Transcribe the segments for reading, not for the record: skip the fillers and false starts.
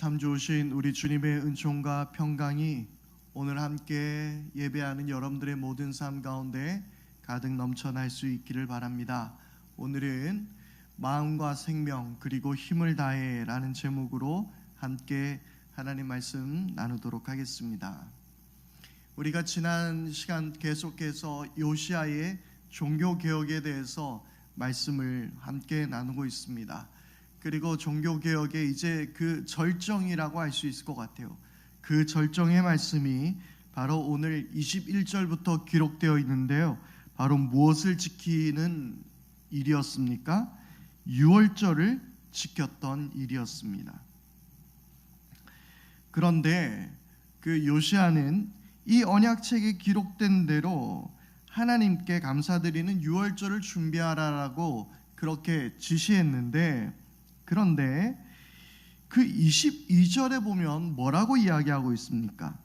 참 좋으신 우리 주님의 은총과 평강이 오늘 함께 예배하는 여러분들의 모든 삶 가운데 가득 넘쳐날 수 있기를 바랍니다. 오늘은 마음과 생명 그리고 힘을 다해 라는 제목으로 함께 하나님 말씀 나누도록 하겠습니다. 우리가 지난 시간 계속해서 요시야의 종교개혁에 대해서 말씀을 함께 나누고 있습니다. 그리고 종교개혁의 이제 그 절정이라고 할 수 있을 것 같아요. 그 절정의 말씀이 바로 오늘 21절부터 기록되어 있는데요. 바로 무엇을 지키는 일이었습니까? 유월절을 지켰던 일이었습니다. 그런데 그 요시야는 이 언약책에 기록된 대로 하나님께 감사드리는 유월절을 준비하라라고 그렇게 지시했는데, 그런데 그 22절에 보면 뭐라고 이야기하고 있습니까?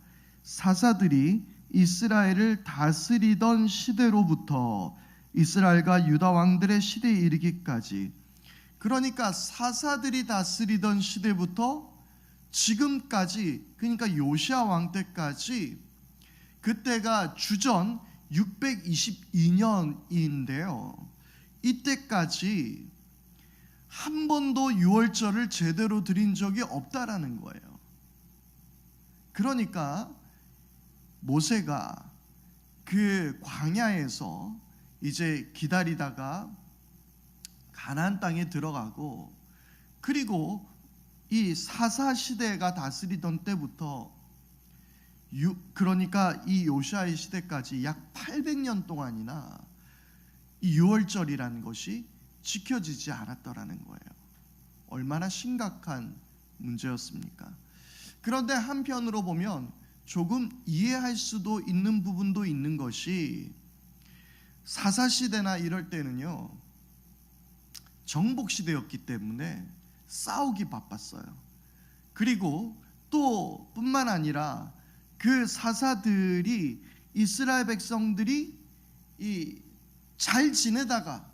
사사들이 이스라엘을 다스리던 시대로부터 이스라엘과 유다 왕들의 시대에 이르기까지, 그러니까 사사들이 다스리던 시대부터 지금까지, 그러니까 요시야 왕 때까지, 그때가 주전 622년인데요. 이때까지 한 번도 유월절을 제대로 드린 적이 없다라는 거예요. 그러니까 모세가 그 광야에서 이제 기다리다가 가나안 땅에 들어가고, 그리고 이 사사 시대가 다스리던 때부터 그러니까 이 요시야의 시대까지 약 800년 동안이나 이 유월절이라는 것이 지켜지지 않았더라는 거예요. 얼마나 심각한 문제였습니까? 그런데 한편으로 보면 조금 이해할 수도 있는 부분도 있는 것이, 사사시대나 이럴 때는요, 정복시대였기 때문에 싸우기 바빴어요. 그리고 또 뿐만 아니라 그 사사들이, 이스라엘 백성들이 잘 지내다가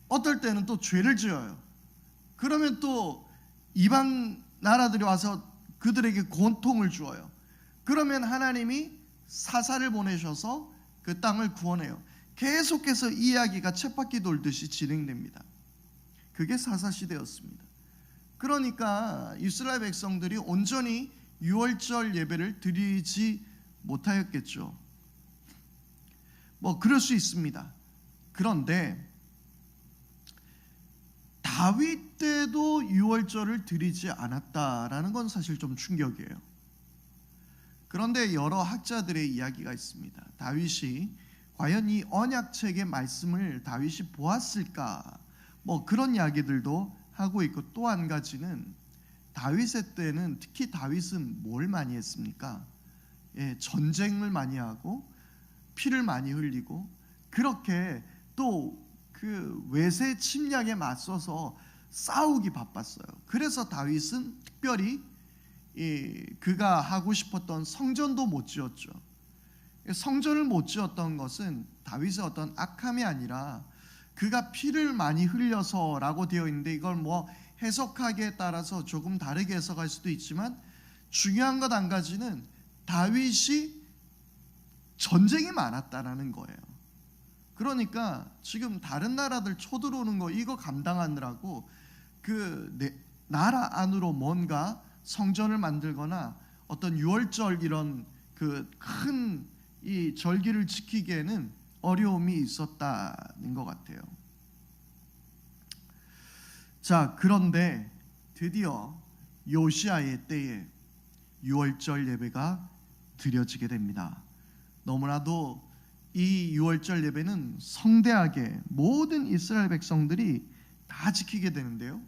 어떨 때는 또 죄를 지어요. 그러면 또 이방 나라들이 와서 그들에게 고통을 주어요. 그러면 하나님이 사사를 보내셔서 그 땅을 구원해요. 계속해서 이야기가 쳇바퀴 돌듯이 진행됩니다. 그게 사사시대였습니다. 그러니까 이스라엘 백성들이 온전히 유월절 예배를 드리지 못하였겠죠. 뭐 그럴 수 있습니다. 그런데 다윗 때도 유월절을 드리지 않았다라는 건 사실 좀 충격이에요. 그런데 여러 학자들의 이야기가 있습니다. 다윗이 과연 이 언약책의 말씀을 다윗이 보았을까, 뭐 그런 이야기들도 하고 있고, 또 한 가지는 다윗의 때는, 특히 다윗은 뭘 많이 했습니까? 전쟁을 많이 하고 피를 많이 흘리고, 그렇게 또 그 외세 침략에 맞서서 싸우기 바빴어요. 그래서 다윗은 특별히 그가 하고 싶었던 성전도 못 지었죠. 성전을 못 지었던 것은 다윗의 어떤 악함이 아니라 그가 피를 많이 흘려서라고 되어 있는데, 이걸 뭐 해석하기에 따라서 조금 다르게 해석할 수도 있지만, 중요한 것 한 가지는 다윗이 전쟁이 많았다라는 거예요. 그러니까 지금 다른 나라들 쳐들어오는 거 이거 감당하느라고 그 나라 안으로 뭔가 성전을 만들거나 어떤 유월절 이런 그 큰 이 절기를 지키기에는 어려움이 있었다는 것 같아요. 자, 그런데 드디어 요시야의 때에 유월절 예배가 드려지게 됩니다. 너무나도 이 유월절 예배는 성대하게 모든 이스라엘 백성들이 다 지키게 되는데요.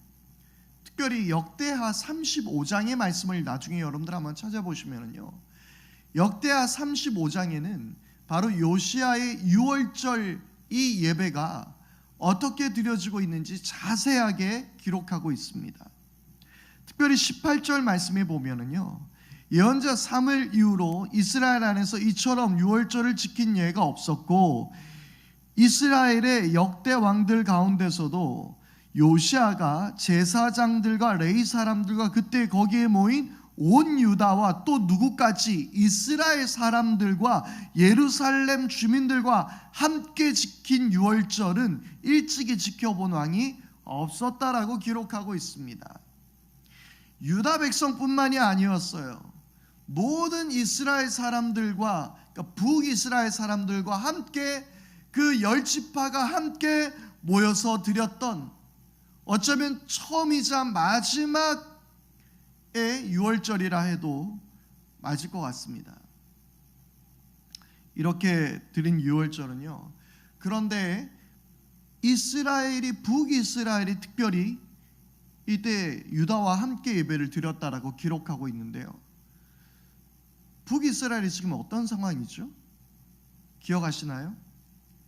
특별히 역대하 35장의 말씀을 나중에 여러분들 한번 찾아보시면요, 역대하 35장에는 바로 요시야의 유월절 이 예배가 어떻게 드려지고 있는지 자세하게 기록하고 있습니다. 특별히 18절 말씀에 보면은요, 예언자 사무엘 이후로 이스라엘 안에서 이처럼 유월절을 지킨 예가 없었고, 이스라엘의 역대 왕들 가운데서도 요시아가 제사장들과 레위 사람들과 그때 거기에 모인 온 유다와 또 누구까지 이스라엘 사람들과 예루살렘 주민들과 함께 지킨 유월절은 일찍이 지켜본 왕이 없었다라고 기록하고 있습니다. 유다 백성뿐만이 아니었어요. 모든 이스라엘 사람들과, 그러니까 북이스라엘 사람들과 함께 그 열 지파가 함께 모여서 드렸던, 어쩌면 처음이자 마지막의 유월절이라 해도 맞을 것 같습니다. 이렇게 드린 유월절은요, 그런데 북이스라엘이 특별히 이때 유다와 함께 예배를 드렸다라고 기록하고 있는데요, 북이스라엘이 지금 어떤 상황이죠? 기억하시나요?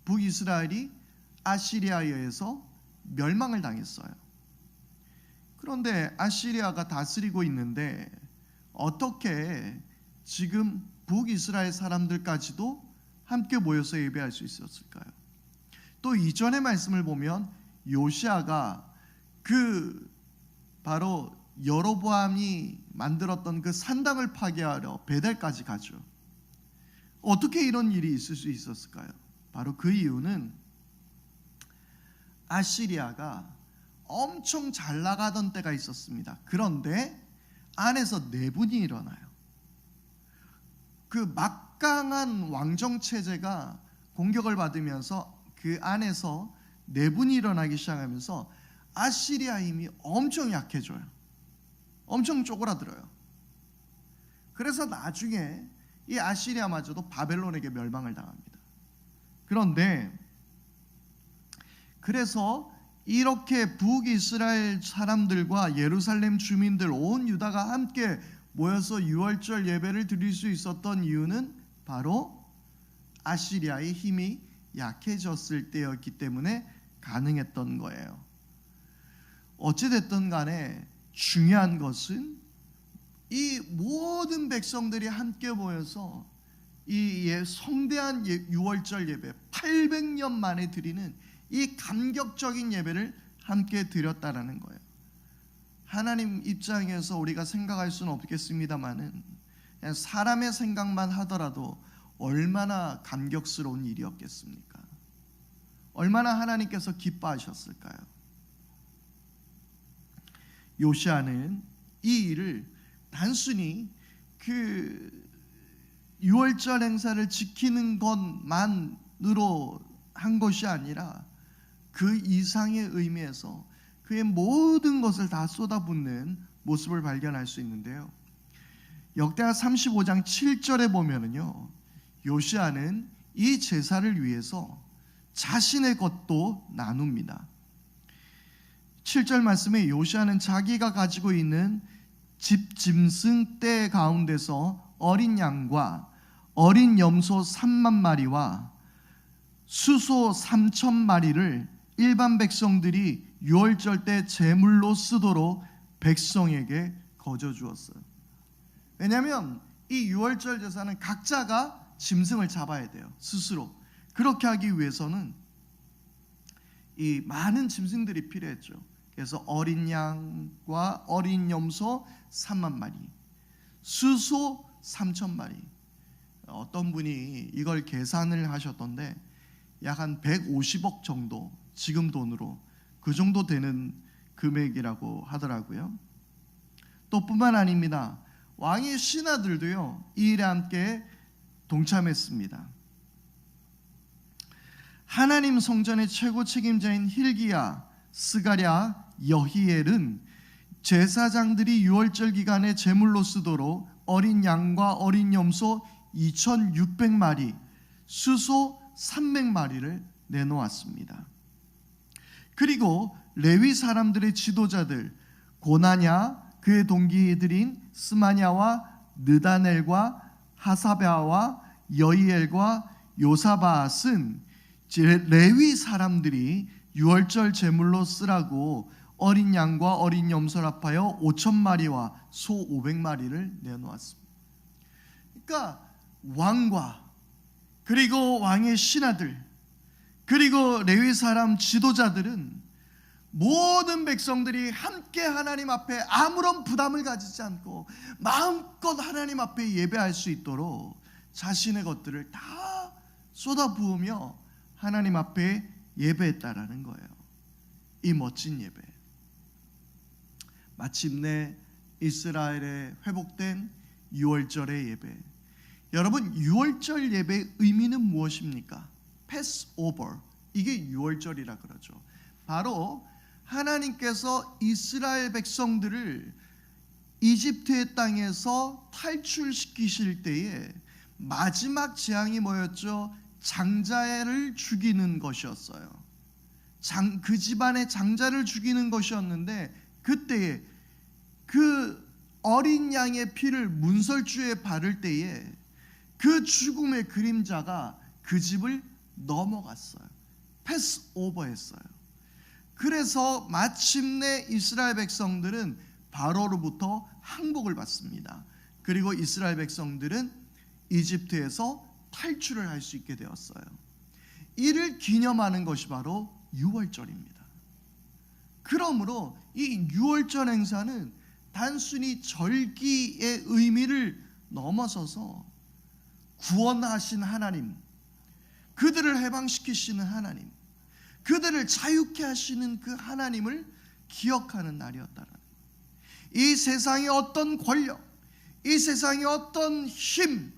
북이스라엘이 아시리아에 의해서 멸망을 당했어요. 그런데 아시리아가 다스리고 있는데 어떻게 지금 북이스라엘 사람들까지도 함께 모여서 예배할 수 있었을까요? 또 이전의 말씀을 보면 요시아가 바로 여로보암이 만들었던 그 산당을 파괴하려 베델까지 가죠. 어떻게 이런 일이 있을 수 있었을까요? 바로 그 이유는 아시리아가 엄청 잘 나가던 때가 있었습니다. 그런데 안에서 내분이 일어나요. 그 막강한 왕정 체제가 공격을 받으면서 그 안에서 내분이 일어나기 시작하면서 아시리아 힘이 엄청 약해져요. 엄청 쪼그라들어요. 그래서 나중에 이 아시리아마저도 바벨론에게 멸망을 당합니다. 그래서 이렇게 북이스라엘 사람들과 예루살렘 주민들 온 유다가 함께 모여서 유월절 예배를 드릴 수 있었던 이유는 바로 아시리아의 힘이 약해졌을 때였기 때문에 가능했던 거예요. 어찌됐든 간에 중요한 것은 이 모든 백성들이 함께 모여서 이 성대한 유월절 예배, 800년 만에 드리는 이 감격적인 예배를 함께 드렸다라는 거예요. 하나님 입장에서 우리가 생각할 수는 없겠습니다만은 그냥 사람의 생각만 하더라도 얼마나 감격스러운 일이었겠습니까? 얼마나 하나님께서 기뻐하셨을까요? 요시아는 이 일을 단순히 그 유월절 행사를 지키는 것만으로 한 것이 아니라 그 이상의 의미에서 그의 모든 것을 다 쏟아붓는 모습을 발견할 수 있는데요, 역대하 35장 7절에 보면은요, 요시아는 이 제사를 위해서 자신의 것도 나눕니다. 7절 말씀에 요시아는 자기가 가지고 있는 집 짐승 떼 가운데서 어린 양과 어린 염소 3만 마리와 수소 3천 마리를 일반 백성들이 유월절 때 제물로 쓰도록 백성에게 거저 주었어요. 왜냐하면 이 유월절 제사는 각자가 짐승을 잡아야 돼요. 스스로. 그렇게 하기 위해서는 이 많은 짐승들이 필요했죠. 그래서 어린 양과 어린 염소 3만 마리, 수소 3천 마리. 어떤 분이 이걸 계산을 하셨던데 약 한 150억 정도, 지금 돈으로 그 정도 되는 금액이라고 하더라고요. 또 뿐만 아닙니다. 왕의 신하들도요, 이 일에 함께 동참했습니다. 하나님 성전의 최고 책임자인 힐기야, 스가랴, 여히엘은 제사장들이 유월절 기간에 제물로 쓰도록 어린 양과 어린 염소 2,600마리, 수소 300마리를 내놓았습니다. 그리고 레위 사람들의 지도자들 고나냐, 그의 동기들인 스마냐와 느다넬과 하사베아와 여이엘과 요사바앗은 레위 사람들이 유월절 제물로 쓰라고 어린 양과 어린 염소를 합하여 5,000마리와 소 500마리를 내놓았습니다. 그러니까 왕과 그리고 왕의 신하들 그리고 레위 사람 지도자들은 모든 백성들이 함께 하나님 앞에 아무런 부담을 가지지 않고 마음껏 하나님 앞에 예배할 수 있도록 자신의 것들을 다 쏟아부으며 하나님 앞에 예배했다라는 거예요. 이 멋진 예배. 마침내 이스라엘에 회복된 유월절의 예배. 여러분, 유월절 예배의 의미는 무엇입니까? 패스오버. 이게 유월절이라 그러죠. 바로 하나님께서 이스라엘 백성들을 이집트의 땅에서 탈출시키실 때에 마지막 재앙이 뭐였죠? 장자를 죽이는 것이었어요. 그 집안의 장자를 죽이는 것이었는데, 그때에 그 어린 양의 피를 문설주에 바를 때에 그 죽음의 그림자가 그 집을 넘어갔어요. 패스오버했어요. 그래서 마침내 이스라엘 백성들은 바로로부터 항복을 받습니다. 그리고 이스라엘 백성들은 이집트에서 탈출을 할 수 있게 되었어요. 이를 기념하는 것이 바로 유월절입니다. 그러므로 이 유월절 행사는 단순히 절기의 의미를 넘어서서 구원하신 하나님, 그들을 해방시키시는 하나님, 그들을 자유케 하시는 그 하나님을 기억하는 날이었다는 거예요. 이 세상의 어떤 권력, 이 세상의 어떤 힘,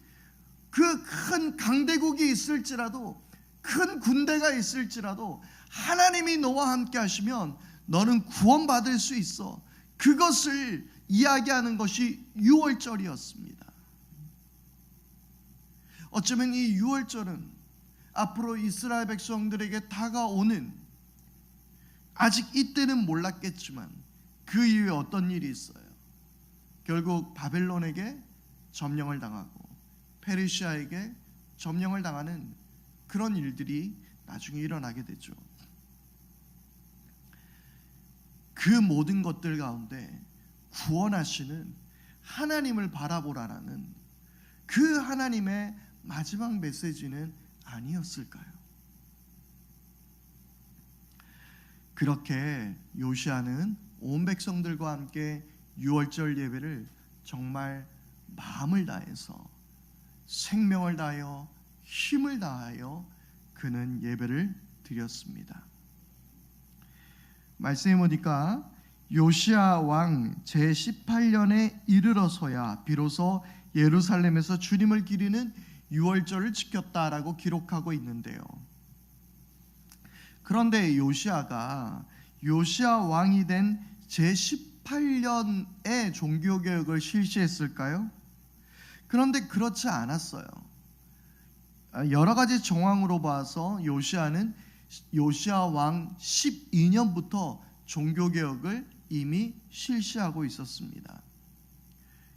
그 큰 강대국이 있을지라도, 큰 군대가 있을지라도 하나님이 너와 함께 하시면 너는 구원받을 수 있어. 그것을 이야기하는 것이 유월절이었습니다. 어쩌면 이 유월절은 앞으로 이스라엘 백성들에게 다가오는, 아직 이때는 몰랐겠지만 그 이후에 어떤 일이 있어요. 결국 바벨론에게 점령을 당하고 페르시아에게 점령을 당하는 그런 일들이 나중에 일어나게 되죠. 그 모든 것들 가운데 구원하시는 하나님을 바라보라는 그 하나님의 마지막 메시지는 아니었을까요? 그렇게 요시아는 온 백성들과 함께 유월절 예배를 정말 마음을 다해서, 생명을 다하여, 힘을 다하여 그는 예배를 드렸습니다. 말씀해 보니까 요시아 왕 제18년에 이르러서야 비로소 예루살렘에서 주님을 기리는 유월절을 지켰다라고 기록하고 있는데요. 그런데 요시아가 요시아 왕이 된 제18년에 종교개혁을 실시했을까요? 그런데 그렇지 않았어요. 여러 가지 정황으로 봐서 요시아는 요시아 왕 12년부터 종교개혁을 이미 실시하고 있었습니다.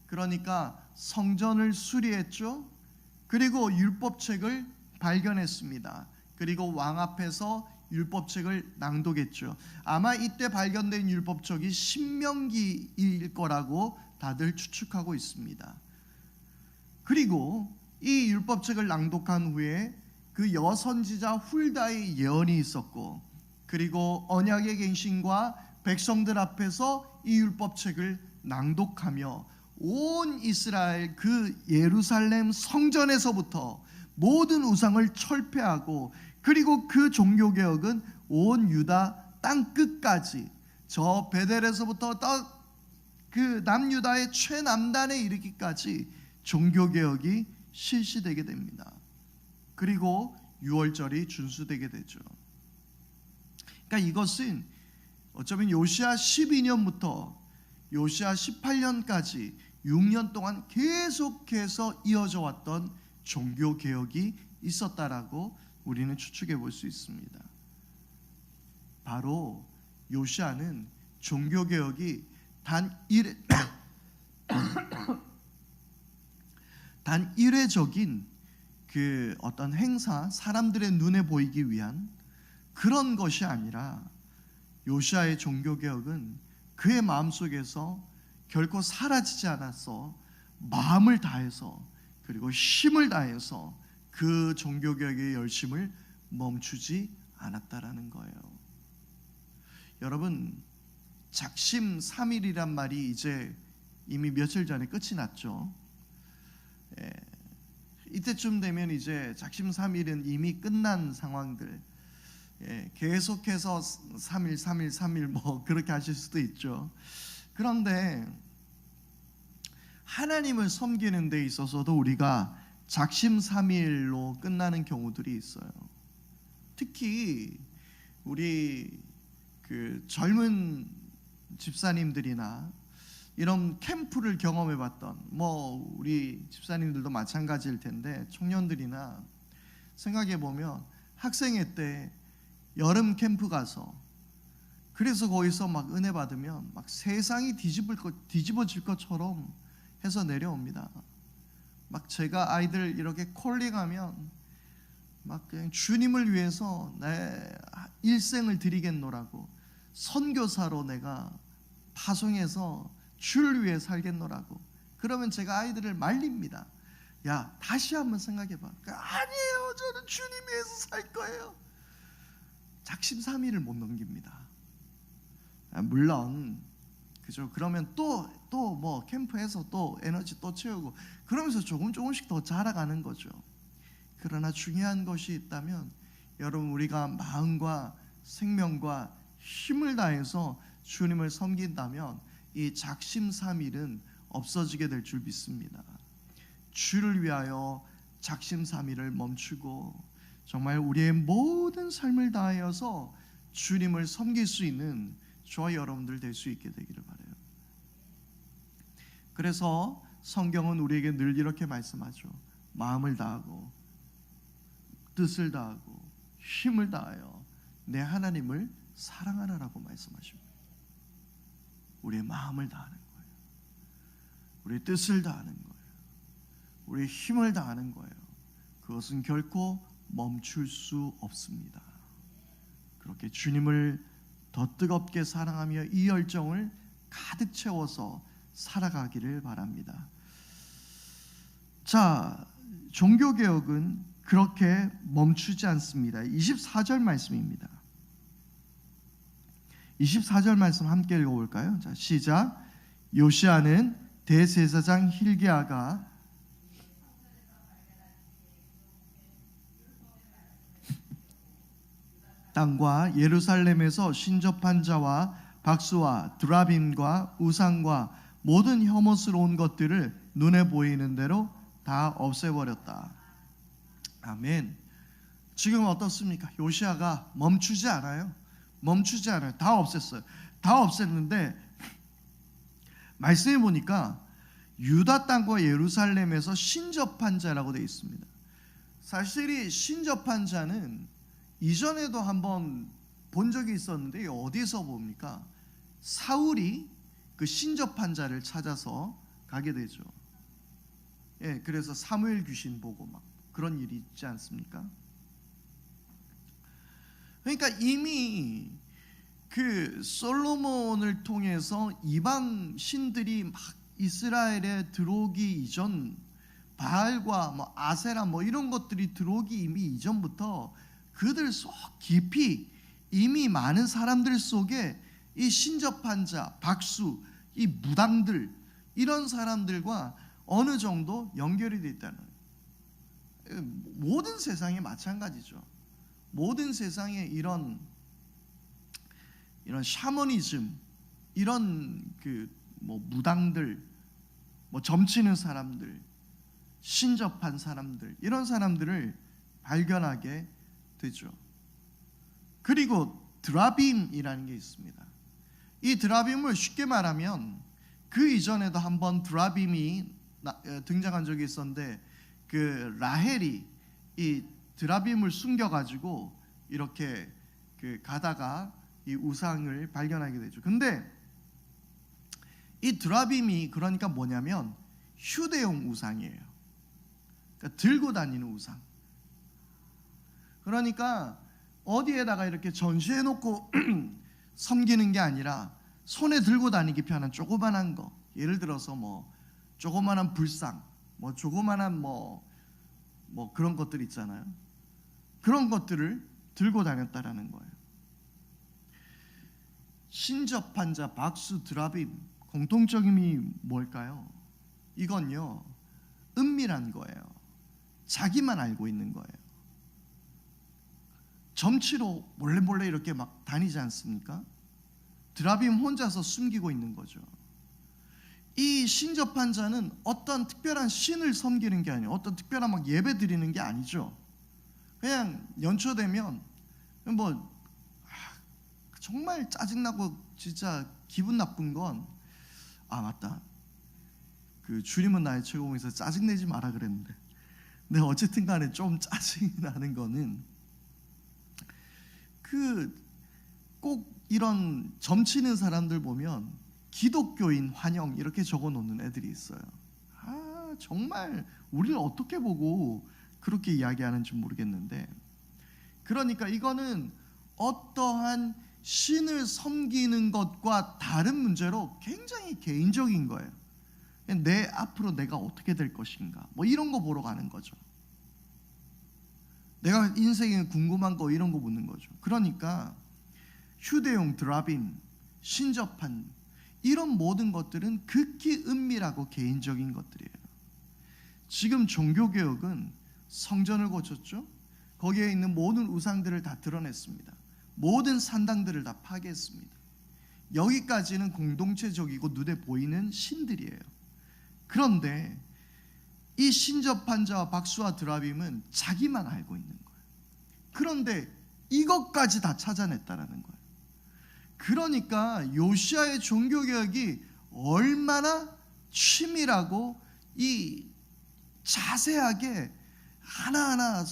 그러니까 성전을 수리했죠. 그리고 율법책을 발견했습니다. 그리고 왕 앞에서 율법책을 낭독했죠. 아마 이때 발견된 율법책이 신명기일 거라고 다들 추측하고 있습니다. 그리고 이 율법책을 낭독한 후에 그 여선지자 훌다의 예언이 있었고, 그리고 언약의 갱신과 백성들 앞에서 이 율법책을 낭독하며 온 이스라엘 그 예루살렘 성전에서부터 모든 우상을 철폐하고, 그리고 그 종교개혁은 온 유다 땅 끝까지, 저 베델에서부터 그 남유다의 최남단에 이르기까지 종교개혁이 실시되게 됩니다. 그리고 유월절이 준수되게 되죠. 그러니까 이것은 어쩌면 요시아 12년부터 요시아 18년까지 6년 동안 계속해서 이어져 왔던 종교개혁이 있었다라고 우리는 추측해 볼 수 있습니다. 바로 요시아는 종교개혁이 단 일회적인 그 어떤 행사, 사람들의 눈에 보이기 위한 그런 것이 아니라, 요시아의 종교개혁은 그의 마음속에서 결코 사라지지 않았어 마음을 다해서, 그리고 힘을 다해서 그 종교개혁의 열심을 멈추지 않았다라는 거예요. 여러분, 작심 3일이란 말이 이제 이미 며칠 전에 끝이 났죠. 예, 이때쯤 되면 이제 작심 3일은 이미 끝난 상황들, 계속해서 3일, 3일, 3일 뭐 그렇게 하실 수도 있죠. 그런데 하나님을 섬기는 데 있어서도 우리가 작심 3일로 끝나는 경우들이 있어요. 특히 우리 그 젊은 집사님들이나 이런 캠프를 경험해봤던 뭐 우리 집사님들도 마찬가지일 텐데, 청년들이나 생각해보면 학생회 때 여름 캠프 가서 그래서 거기서 막 은혜 받으면 막 세상이 뒤집어질 것처럼 해서 내려옵니다. 막 제가 아이들 이렇게 콜링하면 막 그냥 주님을 위해서 내 일생을 드리겠노라고, 선교사로 내가 파송해서 주를 위해 살겠노라고. 그러면 제가 아이들을 말립니다. 야, 다시 한번 생각해봐. 아니에요, 저는 주님 위해서 살 거예요. 작심 3일을 못 넘깁니다. 물론 그죠. 그러면 또 뭐 캠프에서 또 에너지 또 채우고 그러면서 조금씩 더 자라가는 거죠. 그러나 중요한 것이 있다면, 여러분, 우리가 마음과 생명과 힘을 다해서 주님을 섬긴다면 이 작심 3일은 없어지게 될 줄 믿습니다. 주를 위하여 작심 3일을 멈추고 정말 우리의 모든 삶을 다하여서 주님을 섬길 수 있는 저와 여러분들 될 수 있게 되기를 바라요. 그래서 성경은 우리에게 늘 이렇게 말씀하죠. 마음을 다하고 뜻을 다하고 힘을 다하여 내 하나님을 사랑하라라고 말씀하십니다. 우리의 마음을 다하는 거예요. 우리의 뜻을 다하는 거예요. 우리의 힘을 다하는 거예요. 그것은 결코 멈출 수 없습니다. 그렇게 주님을 더 뜨겁게 사랑하며 이 열정을 가득 채워서 살아가기를 바랍니다. 자, 종교개혁은 그렇게 멈추지 않습니다. 24절 말씀입니다. 24절 말씀 함께 읽어볼까요? 자, 시작. 요시야는 대제사장 hil기야가 땅과 예루살렘에서 신접한 자와 박수와 드라빔과 우상과 모든 혐오스러운 것들을 눈에 보이는 대로 다 없애버렸다. 아멘. 지금 어떻습니까? 요시야가 멈추지 않아요. 멈추지 않아요. 다 없앴어요. 다 없앴는데 말씀해 보니까 유다 땅과 예루살렘에서 신접한 자라고 되어 있습니다. 사실 이 신접한 자는 이전에도 한번 본 적이 있었는데 어디서 봅니까? 사울이 그 신접한 자를 찾아서 가게 되죠. 그래서 사무엘 귀신 보고 막 그런 일이 있지 않습니까? 그러니까 이미 그 솔로몬을 통해서 이방 신들이 막 이스라엘에 들어오기 이전, 바알과 뭐 아세라 뭐 이런 것들이 들어오기 이미 이전부터 그들 속 깊이 이미 많은 사람들 속에 이 신접한 자, 박수, 이 무당들, 이런 사람들과 어느 정도 연결이 되어 있다는, 모든 세상이 마찬가지죠. 모든 세상에 이런 샤머니즘, 이런 그 뭐 무당들, 뭐 점치는 사람들, 신접한 사람들, 이런 사람들을 발견하게 되죠. 그리고 드라빔이라는 게 있습니다. 이 드라빔을 쉽게 말하면 그 이전에도 한번 드라빔이 등장한 적이 있었는데, 그 라헬이 이 드라빔을 숨겨가지고 이렇게 그 가다가 이 우상을 발견하게 되죠. 근데 이 드라빔이 그러니까 뭐냐면 휴대용 우상이에요. 그러니까 들고 다니는 우상. 그러니까 어디에다가 이렇게 전시해 놓고 섬기는 게 아니라 손에 들고 다니기 편한 조그만한 거, 예를 들어서 뭐 조그만한 불상, 뭐 조그만한 뭐 그런 것들 있잖아요. 그런 것들을 들고 다녔다라는 거예요. 신접한 자 박수 드라빔 공통점이 뭘까요? 이건요, 은밀한 거예요. 자기만 알고 있는 거예요. 점치로 몰래 이렇게 막 다니지 않습니까? 드라빔 혼자서 숨기고 있는 거죠. 이 신접한 자는 어떤 특별한 신을 섬기는 게 아니에요. 어떤 특별한 막 예배 드리는 게 아니죠. 그냥 연초되면 뭐 정말 짜증나고 진짜 기분 나쁜 건, 맞다, 그 주님은 나의 최고봉에서 짜증내지 마라 그랬는데, 근데 어쨌든 간에 좀 짜증이 나는 거는 꼭 이런 점치는 사람들 보면 기독교인 환영 이렇게 적어 놓는 애들이 있어요. 정말 우리를 어떻게 보고 그렇게 이야기하는지 모르겠는데, 그러니까 이거는 어떠한 신을 섬기는 것과 다른 문제로 굉장히 개인적인 거예요. 앞으로 내가 어떻게 될 것인가, 뭐 이런 거 보러 가는 거죠. 내가 인생에 궁금한 거 이런 거 묻는 거죠. 그러니까 휴대용 드라빔, 신접한 이런 모든 것들은 극히 은밀하고 개인적인 것들이에요. 지금 종교개혁은 성전을 고쳤죠. 거기에 있는 모든 우상들을 다 드러냈습니다. 모든 산당들을 다 파괴했습니다. 여기까지는 공동체적이고 눈에 보이는 신들이에요. 그런데 이 신접한 자와 박수와 드라빔은 자기만 알고 있는 거예요. 그런데 이것까지 다 찾아냈다라는 거예요. 그러니까 요시야의 종교개혁이 얼마나 치밀하고 이 자세하게 하나하나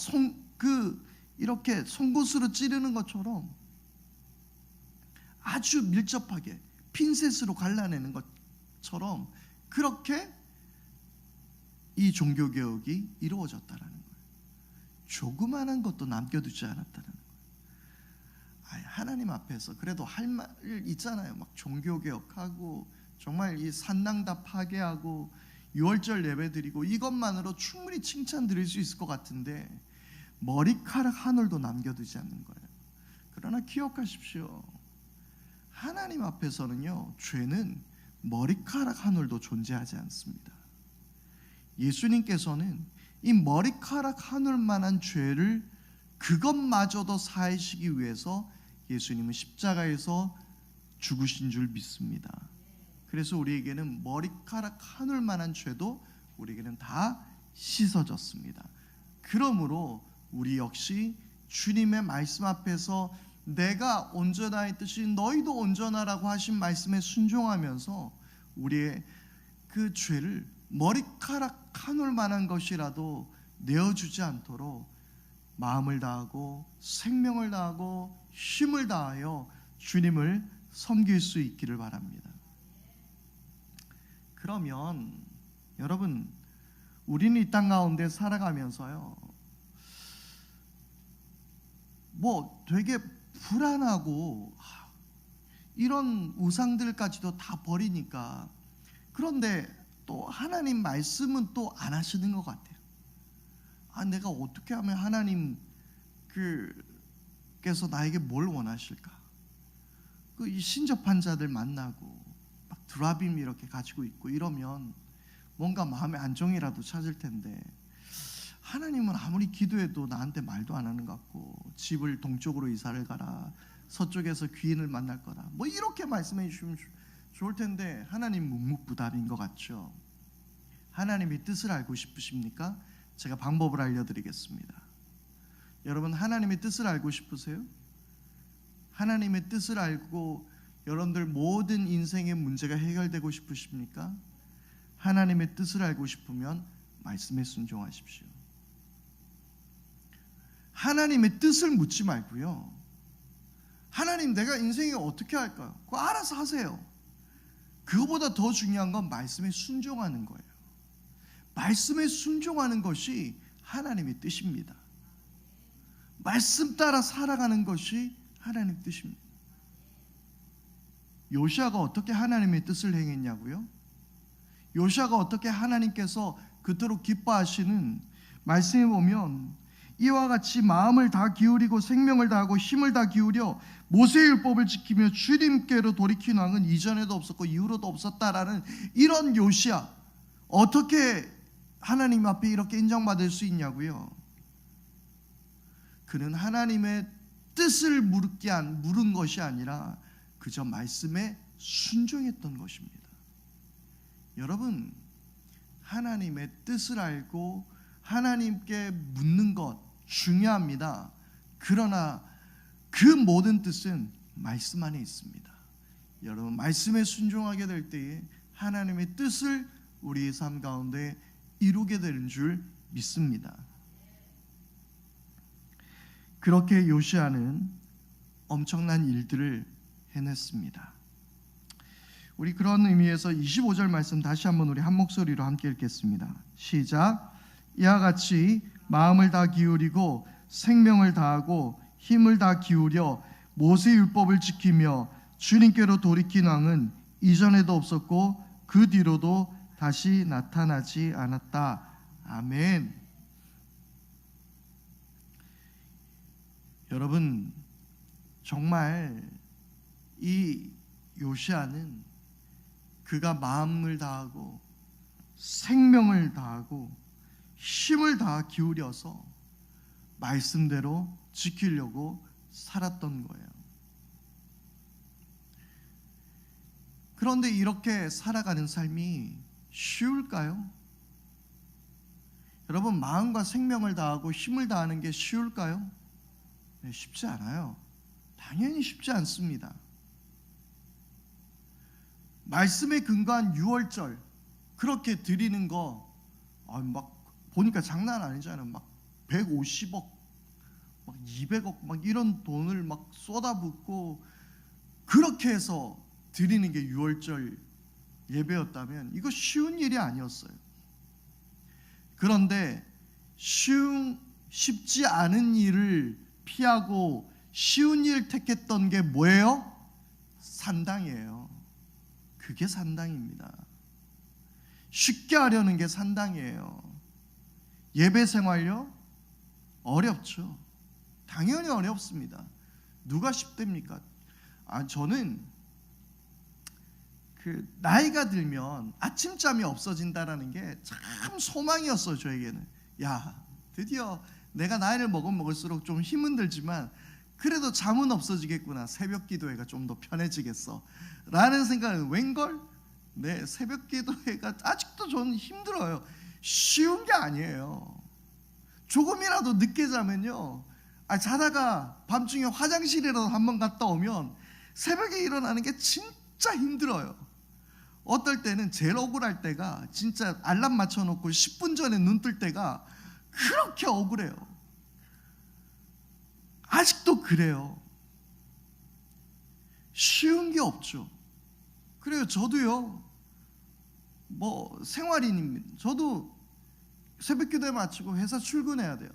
이렇게 송곳으로 찌르는 것처럼 아주 밀접하게 핀셋으로 갈라내는 것처럼 그렇게 이 종교개혁이 이루어졌다라는 거예요. 조그마한 것도 남겨두지 않았다는 거예요. 하나님 앞에서 그래도 할 말 있잖아요. 막 종교개혁하고 정말 이 산당 다 파괴하고 6월절 예배 드리고 이것만으로 충분히 칭찬 드릴 수 있을 것 같은데 머리카락 한 올도 남겨두지 않는 거예요. 그러나 기억하십시오. 하나님 앞에서는요, 죄는 머리카락 한 올도 존재하지 않습니다. 예수님께서는 이 머리카락 한 올만한 죄를 그것마저도 사하시기 위해서 예수님은 십자가에서 죽으신 줄 믿습니다. 그래서 우리에게는 머리카락 한 올만한 죄도 우리에게는 다 씻어졌습니다. 그러므로 우리 역시 주님의 말씀 앞에서 내가 온전하였듯이 너희도 온전하라고 하신 말씀에 순종하면서 우리의 그 죄를 머리카락 한 올만한 것이라도 내어주지 않도록 마음을 다하고 생명을 다하고 힘을 다하여 주님을 섬길 수 있기를 바랍니다. 그러면 여러분, 우리는 이 땅 가운데 살아가면서요, 뭐 되게 불안하고 이런 우상들까지도 다 버리니까, 그런데 또 하나님 말씀은 또 안 하시는 것 같아요. 내가 어떻게 하면 하나님 께서 나에게 뭘 원하실까? 이 신접한 자들 만나고 막 드라빔 이렇게 가지고 있고 이러면 뭔가 마음의 안정이라도 찾을 텐데, 하나님은 아무리 기도해도 나한테 말도 안 하는 것 같고, 집을 동쪽으로 이사를 가라, 서쪽에서 귀인을 만날 거라, 뭐 이렇게 말씀해 주시면 좋을 텐데 하나님 묵묵부답인 것 같죠. 하나님의 뜻을 알고 싶으십니까? 제가 방법을 알려드리겠습니다. 여러분, 하나님의 뜻을 알고 싶으세요? 하나님의 뜻을 알고 여러분들 모든 인생의 문제가 해결되고 싶으십니까? 하나님의 뜻을 알고 싶으면 말씀에 순종하십시오. 하나님의 뜻을 묻지 말고요, 하나님 내가 인생에 어떻게 할까요? 그거 알아서 하세요. 그거보다 더 중요한 건 말씀에 순종하는 거예요. 말씀에 순종하는 것이 하나님의 뜻입니다. 말씀 따라 살아가는 것이 하나님의 뜻입니다. 요시야가 어떻게 하나님의 뜻을 행했냐고요? 요시야가 어떻게 하나님께서 그토록 기뻐하시는 말씀에 보면 이와 같이 마음을 다 기울이고 생명을 다하고 힘을 다 기울여 모세의 율법을 지키며 주님께로 돌이킨 왕은 이전에도 없었고 이후로도 없었다라는 이런 요시야, 어떻게 하나님 앞에 이렇게 인정받을 수 있냐고요? 그는 하나님의 뜻을 물은 것이 아니라 그저 말씀에 순종했던 것입니다. 여러분, 하나님의 뜻을 알고 하나님께 묻는 것 중요합니다. 그러나 그 모든 뜻은 말씀 안에 있습니다. 여러분, 말씀에 순종하게 될 때에 하나님의 뜻을 우리의 삶 가운데 이루게 되는 줄 믿습니다. 그렇게 요시아는 엄청난 일들을 해냈습니다. 우리 그런 의미에서 25절 말씀 다시 한번 우리 한 목소리로 함께 읽겠습니다. 시작. 이와 같이 마음을 다 기울이고 생명을 다하고 힘을 다 기울여 모세 율법을 지키며 주님께로 돌이킨 왕은 이전에도 없었고 그 뒤로도 다시 나타나지 않았다. 아멘. 여러분, 정말 이 요시아는 그가 마음을 다하고 생명을 다하고 힘을 다 기울여서 말씀대로 지키려고 살았던 거예요. 그런데 이렇게 살아가는 삶이 쉬울까요? 여러분, 마음과 생명을 다하고 힘을 다하는 게 쉬울까요? 네, 쉽지 않아요. 당연히 쉽지 않습니다. 말씀에 근거한 유월절 그렇게 드리는 거 막 보니까 장난 아니잖아요. 막 150억, 막 200억 막 이런 돈을 막 쏟아붓고 그렇게 해서 드리는 게 유월절 예배였다면 이거 쉬운 일이 아니었어요. 그런데 쉽지 않은 일을 피하고 쉬운 일 택했던 게 뭐예요? 산당이에요. 그게 산당입니다. 쉽게 하려는 게 산당이에요. 예배 생활요? 어렵죠. 당연히 어렵습니다. 누가 쉽답니까? 저는 그 나이가 들면 아침잠이 없어진다라는 게 참 소망이었어요. 저에게는. 야, 드디어 내가 나이를 먹을수록 좀 힘은 들지만 그래도 잠은 없어지겠구나. 새벽 기도회가 좀 더 편해지겠어 라는 생각은 웬걸? 네, 새벽 기도회가 아직도 저는 힘들어요. 쉬운 게 아니에요. 조금이라도 늦게 자면요, 자다가 밤중에 화장실이라도 한번 갔다 오면 새벽에 일어나는 게 진짜 힘들어요. 어떨 때는 제일 억울할 때가 진짜 알람 맞춰놓고 10분 전에 눈 뜰 때가 그렇게 억울해요. 아직도 그래요. 쉬운 게 없죠. 그래요. 저도요, 뭐 생활인입니다. 저도 새벽 기도에 마치고 회사 출근해야 돼요.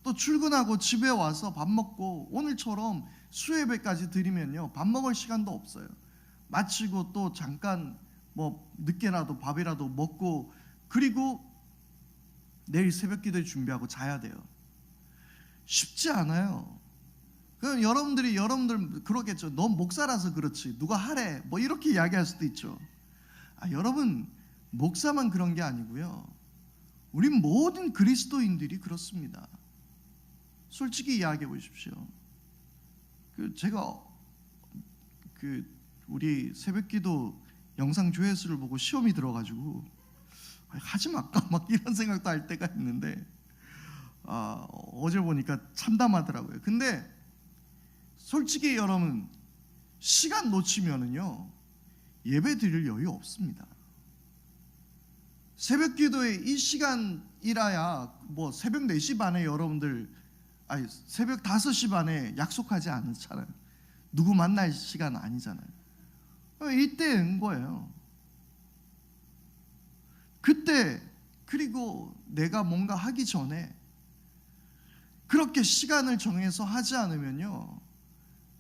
또 출근하고 집에 와서 밥 먹고 오늘처럼 수예배까지 드리면요, 밥 먹을 시간도 없어요. 마치고 또 잠깐 뭐 늦게라도 밥이라도 먹고 그리고 내일 새벽 기도에 준비하고 자야 돼요. 쉽지 않아요. 그럼 여러분들 그러겠죠. 넌 목사라서 그렇지, 누가 하래, 뭐 이렇게 이야기할 수도 있죠. 여러분, 목사만 그런 게 아니고요, 우리 모든 그리스도인들이 그렇습니다. 솔직히 이야기해 보십시오. 제가 우리 새벽기도 영상 조회수를 보고 시험이 들어가지고 하지 말까 막 이런 생각도 할 때가 있는데 어제 보니까 참담하더라고요. 근데 솔직히 여러분, 시간 놓치면은요 예배 드릴 여유 없습니다. 새벽 기도에 이 시간이라야 뭐 새벽 4시 반에 여러분들 새벽 5시 반에 약속하지 않잖아요. 누구 만날 시간 아니잖아요. 이때 온 거예요. 그때, 그리고 내가 뭔가 하기 전에 그렇게 시간을 정해서 하지 않으면요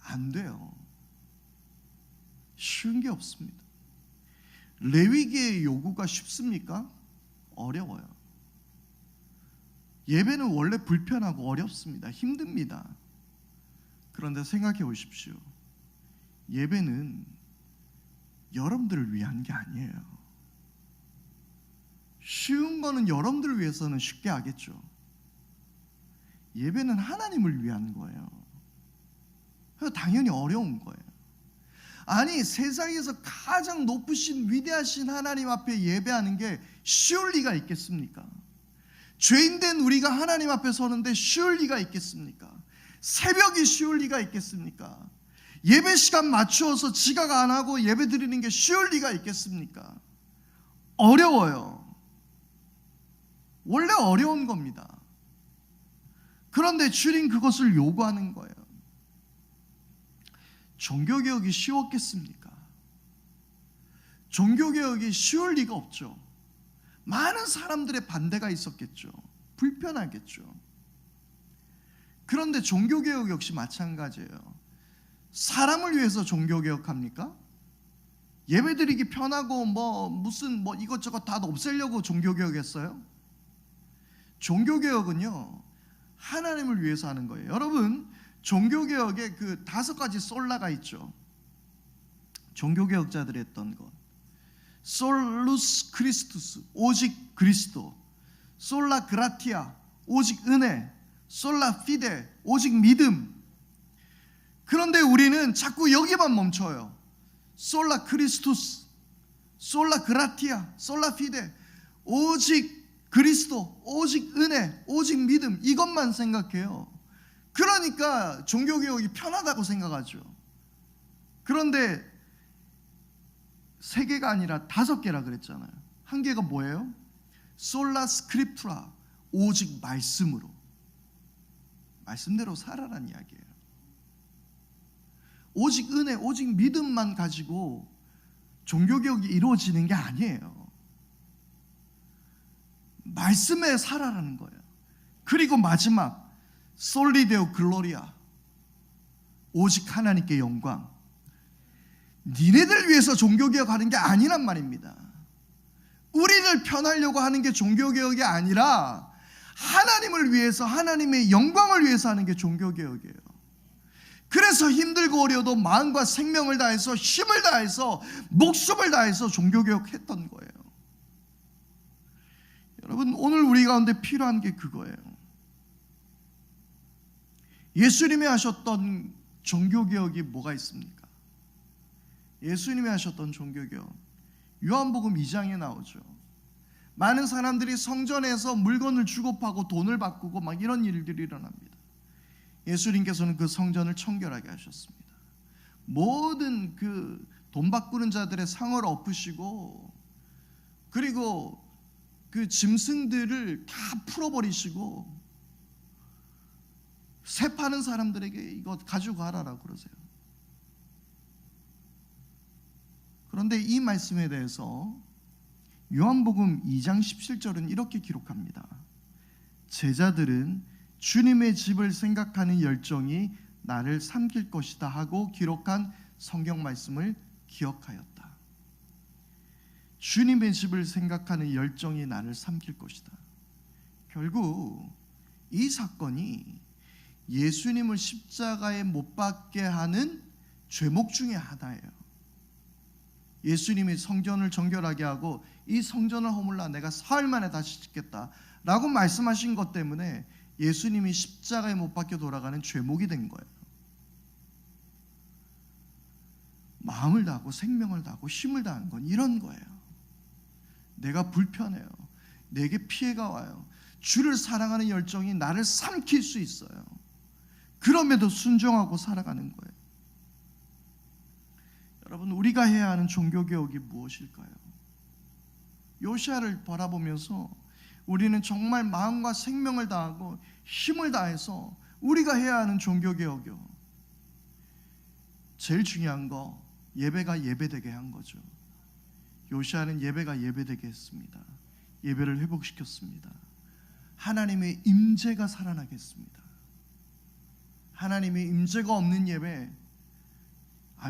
안 돼요. 쉬운 게 없습니다. 레위기의 요구가 쉽습니까? 어려워요. 예배는 원래 불편하고 어렵습니다. 힘듭니다. 그런데 생각해 보십시오. 예배는 여러분들을 위한 게 아니에요. 쉬운 거는 여러분들을 위해서는 쉽게 하겠죠. 예배는 하나님을 위한 거예요. 당연히 어려운 거예요. 아니, 세상에서 가장 높으신 위대하신 하나님 앞에 예배하는 게 쉬울 리가 있겠습니까? 죄인된 우리가 하나님 앞에 서는데 쉬울 리가 있겠습니까? 새벽이 쉬울 리가 있겠습니까? 예배 시간 맞추어서 지각 안 하고 예배 드리는 게 쉬울 리가 있겠습니까? 어려워요. 원래 어려운 겁니다. 그런데 주님 그것을 요구하는 거예요. 종교개혁이 쉬웠겠습니까? 종교개혁이 쉬울 리가 없죠. 많은 사람들의 반대가 있었겠죠. 불편하겠죠. 그런데 종교개혁 역시 마찬가지예요. 사람을 위해서 종교개혁합니까? 예배드리기 편하고 무슨 이것저것 다 없애려고 종교개혁했어요? 종교개혁은요, 하나님을 위해서 하는 거예요. 여러분, 종교개혁에 그 5가지 솔라가 있죠. 종교개혁자들이 했던 것. 솔루스 크리스투스, 오직 그리스도. 솔라 그라티아, 오직 은혜. 솔라 피데, 오직 믿음. 그런데 우리는 자꾸 여기만 멈춰요. 솔라 크리스투스, 솔라 그라티아, 솔라 피데, 오직 그리스도, 오직 은혜, 오직 믿음, 이것만 생각해요. 그러니까 종교개혁이 편하다고 생각하죠. 그런데 3개가 아니라 5개라 그랬잖아요. 한 개가 뭐예요? 솔라 스크립투라, 오직 말씀으로. 말씀대로 살아라는 이야기예요. 오직 은혜, 오직 믿음만 가지고 종교개혁이 이루어지는 게 아니에요. 말씀에 살아라는 거예요. 그리고 마지막 솔리데오 글로리아, 오직 하나님께 영광. 니네들 위해서 종교개혁하는 게 아니란 말입니다. 우리를 편하려고 하는 게 종교개혁이 아니라 하나님을 위해서, 하나님의 영광을 위해서 하는 게 종교개혁이에요. 그래서 힘들고 어려도 마음과 생명을 다해서, 힘을 다해서, 목숨을 다해서 종교개혁했던 거예요. 여러분, 오늘 우리 가운데 필요한 게 그거예요. 예수님이 하셨던 종교개혁이 뭐가 있습니까? 예수님이 하셨던 종교개혁, 요한복음 2장에 나오죠. 많은 사람들이 성전에서 물건을 주고 파고 돈을 바꾸고 막 이런 일들이 일어납니다. 예수님께서는 그 성전을 청결하게 하셨습니다. 모든 그 돈 바꾸는 자들의 상을 엎으시고, 그리고 그 짐승들을 다 풀어버리시고, 새 파는 사람들에게 이거 가지고 가라라고 그러세요. 그런데 이 말씀에 대해서 요한복음 2장 17절은 이렇게 기록합니다. 제자들은 주님의 집을 생각하는 열정이 나를 삼킬 것이다 하고 기록한 성경 말씀을 기억하였다. 주님의 집을 생각하는 열정이 나를 삼킬 것이다. 결국 이 사건이 예수님을 십자가에 못 박게 하는 죄목 중에 하나예요. 예수님이 성전을 정결하게 하고 이 성전을 허물라 내가 사흘 만에 다시 짓겠다 라고 말씀하신 것 때문에 예수님이 십자가에 못 박혀 돌아가는 죄목이 된 거예요. 마음을 다하고 생명을 다하고 힘을 다한 건 이런 거예요. 내가 불편해요. 내게 피해가 와요. 주를 사랑하는 열정이 나를 삼킬 수 있어요. 그럼에도 순종하고 살아가는 거예요. 여러분, 우리가 해야 하는 종교개혁이 무엇일까요? 요시야를 바라보면서 우리는 정말 마음과 생명을 다하고 힘을 다해서 우리가 해야 하는 종교개혁이요, 제일 중요한 거 예배가 예배되게 한 거죠. 요시야는 예배가 예배되게 했습니다. 예배를 회복시켰습니다. 하나님의 임재가 살아나게 했습니다. 하나님의 임재가 없는 예배,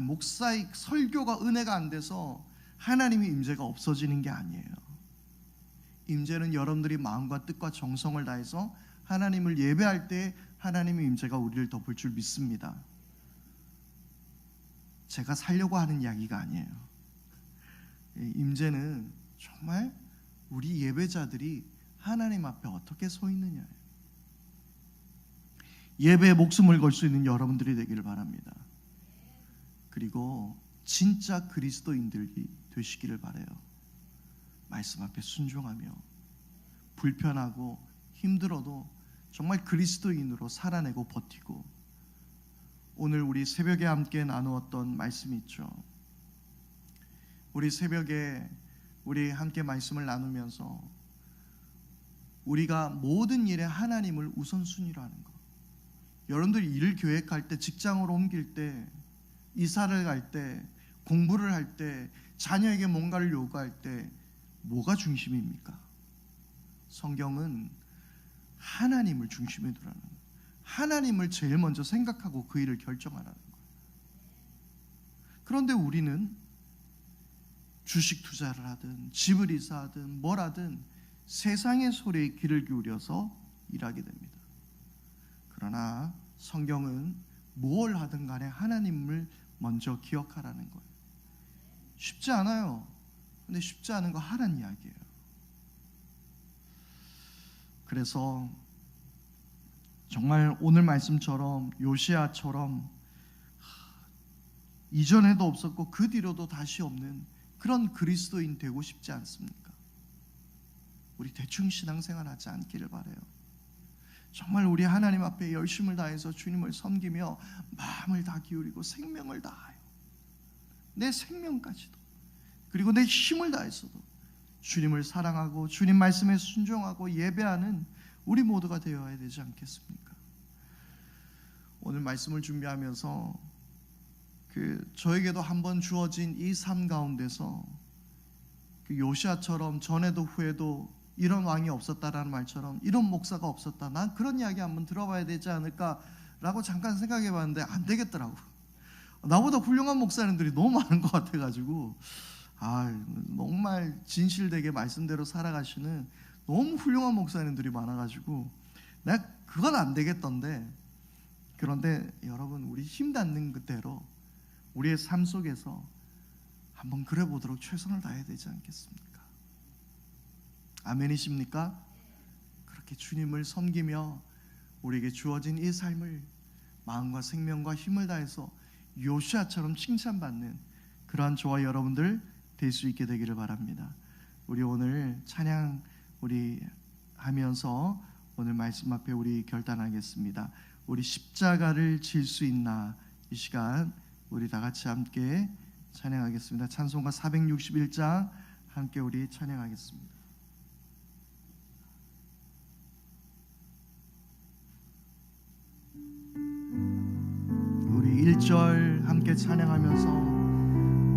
목사의 설교가 은혜가 안 돼서 하나님의 임재가 없어지는 게 아니에요. 임재는 여러분들이 마음과 뜻과 정성을 다해서 하나님을 예배할 때 하나님의 임재가 우리를 덮을 줄 믿습니다. 제가 살려고 하는 이야기가 아니에요. 임재는 정말 우리 예배자들이 하나님 앞에 어떻게 서 있느냐예요. 예배에 목숨을 걸 수 있는 여러분들이 되기를 바랍니다. 그리고 진짜 그리스도인들이 되시기를 바라요. 말씀 앞에 순종하며 불편하고 힘들어도 정말 그리스도인으로 살아내고 버티고, 오늘 우리 새벽에 함께 나누었던 말씀이 있죠. 우리 새벽에 우리 함께 말씀을 나누면서 우리가 모든 일에 하나님을 우선순위로 하는 것. 여러분들이 일을 계획할 때, 직장으로 옮길 때, 이사를 갈 때, 공부를 할 때, 자녀에게 뭔가를 요구할 때 뭐가 중심입니까? 성경은 하나님을 중심에 두라는 거예요. 하나님을 제일 먼저 생각하고 그 일을 결정하라는 거예요. 그런데 우리는 주식 투자를 하든 집을 이사하든 뭘 하든 세상의 소리에 귀를 기울여서 일하게 됩니다. 그러나 성경은 뭘 하든 간에 하나님을 먼저 기억하라는 거예요. 쉽지 않아요. 근데 쉽지 않은 거 하라는 이야기예요. 그래서 정말 오늘 말씀처럼 요시야처럼 이전에도 없었고 그 뒤로도 다시 없는 그런 그리스도인 되고 싶지 않습니까? 우리 대충 신앙생활 하지 않기를 바라요. 정말 우리 하나님 앞에 열심을 다해서 주님을 섬기며 마음을 다 기울이고 생명을 다하여, 내 생명까지도, 그리고 내 힘을 다해서도 주님을 사랑하고 주님 말씀에 순종하고 예배하는 우리 모두가 되어야 되지 않겠습니까? 오늘 말씀을 준비하면서 저에게도 한번 주어진 이 삶 가운데서 요시야처럼 전에도 후에도 이런 왕이 없었다라는 말처럼 이런 목사가 없었다, 난 그런 이야기 한번 들어봐야 되지 않을까라고 잠깐 생각해 봤는데 안 되겠더라고. 나보다 훌륭한 목사님들이 너무 많은 것 같아가지고, 정말 진실되게 말씀대로 살아가시는 너무 훌륭한 목사님들이 많아가지고 내가 그건 안 되겠던데, 그런데 여러분, 우리 힘 닿는 그대로 우리의 삶 속에서 한번 그래 보도록 최선을 다해야 되지 않겠습니까? 아멘이십니까? 그렇게 주님을 섬기며 우리에게 주어진 이 삶을 마음과 생명과 힘을 다해서 요시야처럼 칭찬받는 그러한 저와 여러분들 될 수 있게 되기를 바랍니다. 우리 오늘 찬양 우리 하면서 오늘 말씀 앞에 우리 결단하겠습니다. 우리 십자가를 질 수 있나, 이 시간 우리 다 같이 함께 찬양하겠습니다. 찬송가 461장 함께 우리 찬양하겠습니다. 우리 1절 함께 찬양하면서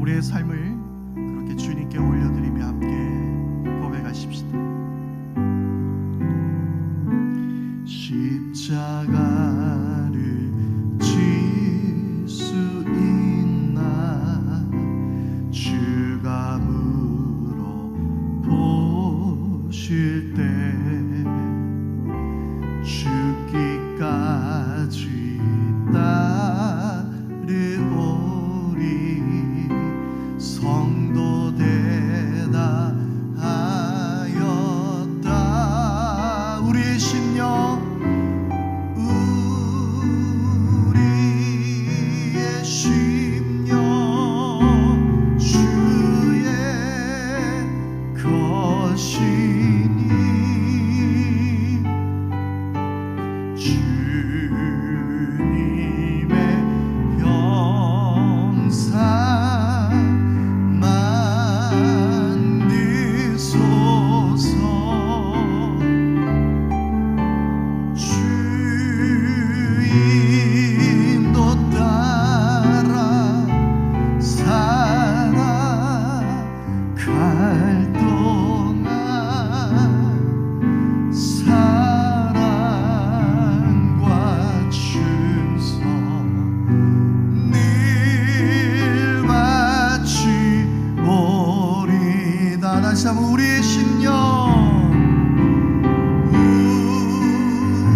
우리의 삶을 그렇게 주님께 올려드리며 함께 고백하십시다. 십자가를 질 수 있나, 주감으로 보실 때 죽기까지 따르오리. 성도 되다 하였다. 우리의 심령, 우리의 심령 주의 것이니 주님의 형상 만드소서. 주 인도 따라 살아갈 동안 사랑과 충성 늘 바치오리다. 다시 한번 우리의 심령, 우리의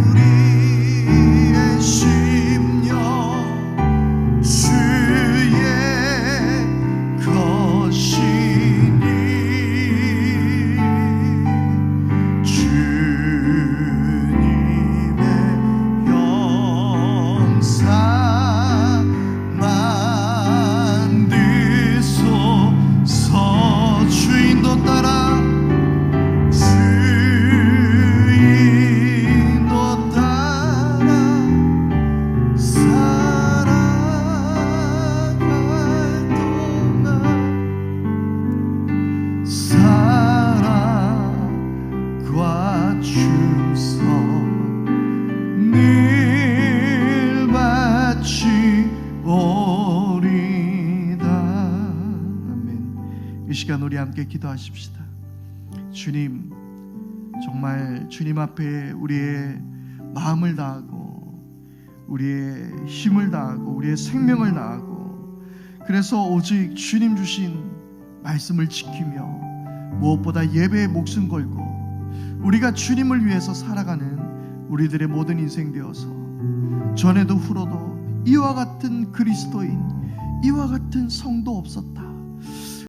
이 시간 우리 함께 기도하십시다. 주님, 정말 주님 앞에 우리의 마음을 다하고 우리의 힘을 다하고 우리의 생명을 다하고, 그래서 오직 주님 주신 말씀을 지키며 무엇보다 예배에 목숨 걸고 우리가 주님을 위해서 살아가는 우리들의 모든 인생 되어서 전에도 후로도 이와 같은 그리스도인, 이와 같은 성도 없었다.